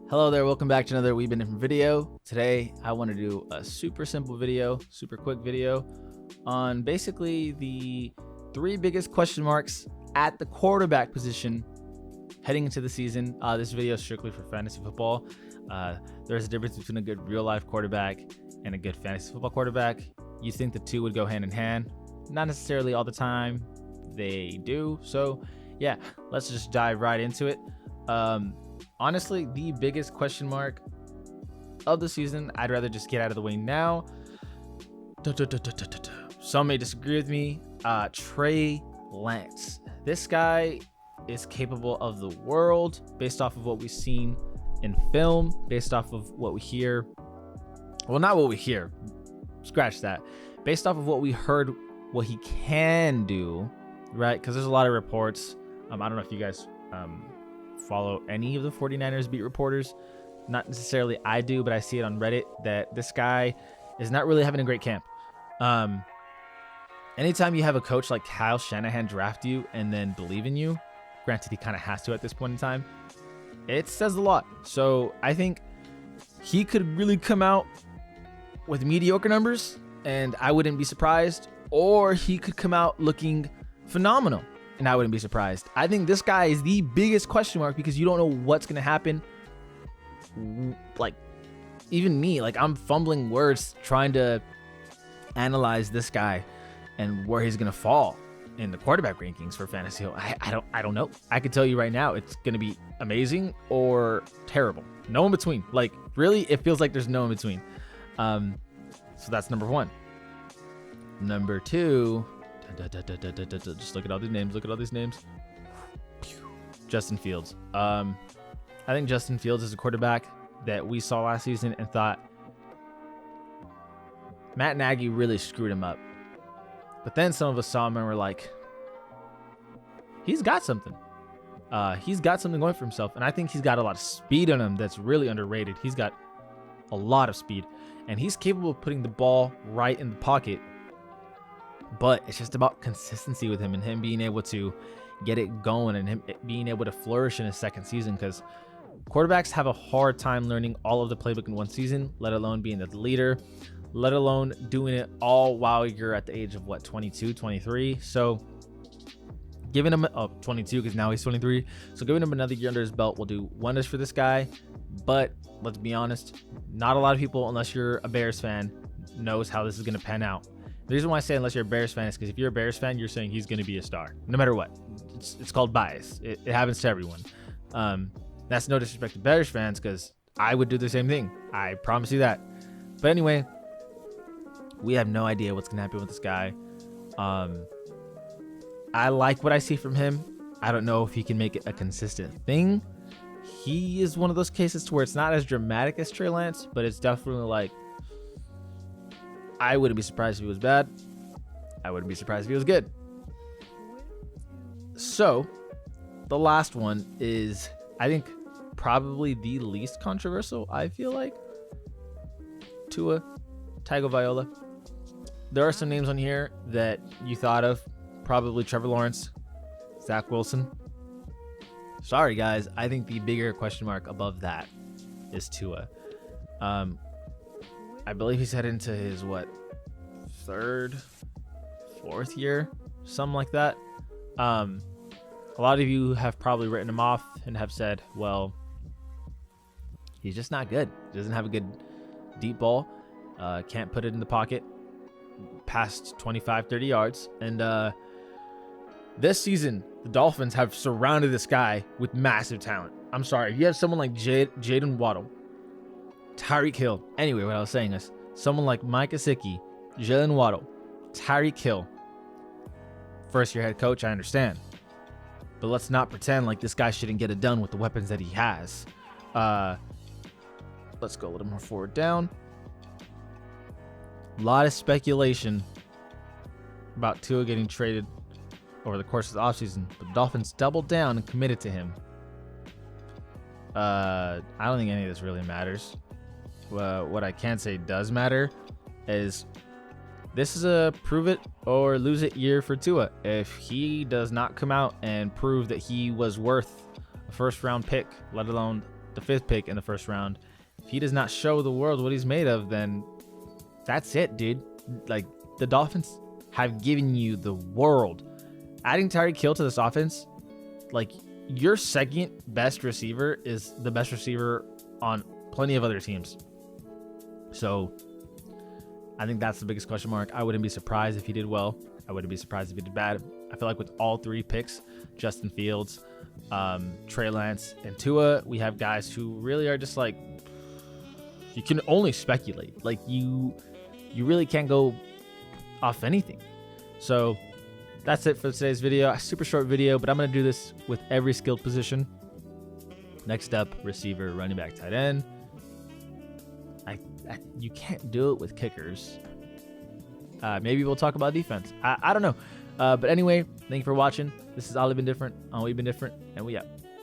Hello there, welcome back to another We've Been Different video. Today I want to do a super simple video, super quick video on basically the three biggest question marks at the quarterback position heading into the season. This video is strictly for fantasy football. There's a difference between a good real life quarterback and a good fantasy football quarterback. You think the two would go hand in hand? Not necessarily all the time. They do. So yeah, let's just dive right into it. Honestly, the biggest question mark of the season, I'd rather just get out of the way now. Some may disagree with me. Trey Lance. This guy is capable of the world based off of what we've seen in film, based off of what we hear. Well, not what we hear. Scratch that. Based off of what we heard, what he can do, right? Because there's a lot of reports. I don't know if you guys follow any of the 49ers beat reporters. Not necessarily I do, but I see it on Reddit that this guy is not really having a great camp. Anytime you have a coach like Kyle Shanahan draft you and then believe in you, granted he kind of has to at this point in time, it says a lot. So I think he could really come out with mediocre numbers and I wouldn't be surprised, or he could come out looking phenomenal and I wouldn't be surprised. I think this guy is the biggest question mark because you don't know what's going to happen. Like, even me, like, I'm fumbling words trying to analyze this guy and where he's going to fall in the quarterback rankings for fantasy. I don't know. I could tell you right now, it's going to be amazing or terrible. No in between. Like, really, it feels like there's no in between. So that's number one. Number two, just look at all these names. Justin Fields. I think Justin Fields is a quarterback that we saw last season and thought Matt Nagy really screwed him up. But then some of us saw him and were like, he's got something. He's got something going for himself. And I think he's got a lot of speed on him that's really underrated. He's got a lot of speed. And he's capable of putting the ball right in the pocket. But it's just about consistency with him and him being able to get it going and him being able to flourish in his second season, because quarterbacks have a hard time learning all of the playbook in one season, let alone being the leader, let alone doing it all while you're at the age of 22, 23. So giving him 22, because now he's 23. So giving him another year under his belt will do wonders for this guy. But let's be honest, not a lot of people, unless you're a Bears fan, knows how this is going to pan out. The reason why I say unless you're a Bears fan is because if you're a Bears fan, you're saying he's going to be a star, no matter what. It's called bias. It happens to everyone. That's no disrespect to Bears fans, because I would do the same thing. I promise you that. But anyway, we have no idea what's going to happen with this guy. I like what I see from him. I don't know if he can make it a consistent thing. He is one of those cases to where it's not as dramatic as Trey Lance, but it's definitely like, I wouldn't be surprised if he was bad. I wouldn't be surprised if he was good. So, the last one is, I think, probably the least controversial, I feel like. Tua Tagovailoa. There are some names on here that you thought of. Probably Trevor Lawrence, Zach Wilson. Sorry, guys. I think the bigger question mark above that is Tua. I believe he's headed into his, third, fourth year, something like that. A lot of you have probably written him off and have said, well, he's just not good. He doesn't have a good deep ball. Can't put it in the pocket past 25, 30 yards. And this season, the Dolphins have surrounded this guy with massive talent. I'm sorry. You have someone like Jaden Waddle, Tyreek Hill. Anyway, what I was saying is someone like Mike Gesicki, Jalen Waddle, Tyreek Hill. First year head coach, I understand. But let's not pretend like this guy shouldn't get it done with the weapons that he has. Let's go a little more forward down. A lot of speculation about Tua getting traded over the course of the offseason. But the Dolphins doubled down and committed to him. I don't think any of this really matters. What I can say does matter is this is a prove it or lose it year for Tua. If he does not come out and prove that he was worth a first round pick, let alone the 5th pick in the first round. If he does not show the world what he's made of, then that's it, dude. Like, the Dolphins have given you the world. Adding Tyreek Hill to this offense, like, your second best receiver is the best receiver on plenty of other teams. So I think that's the biggest question mark. I wouldn't be surprised if he did well. I wouldn't be surprised if he did bad. I feel like with all 3 picks, Justin Fields, Trey Lance, and Tua, we have guys who really are just like, you can only speculate. Like, you really can't go off anything. So that's it for today's video. A super short video, but I'm going to do this with every skilled position. Next up, receiver, running back, tight end. You can't do it with kickers. Maybe we'll talk about defense. I don't know. But anyway, thank you for watching. This is Ollie Been Different on We've Been Different, and we out.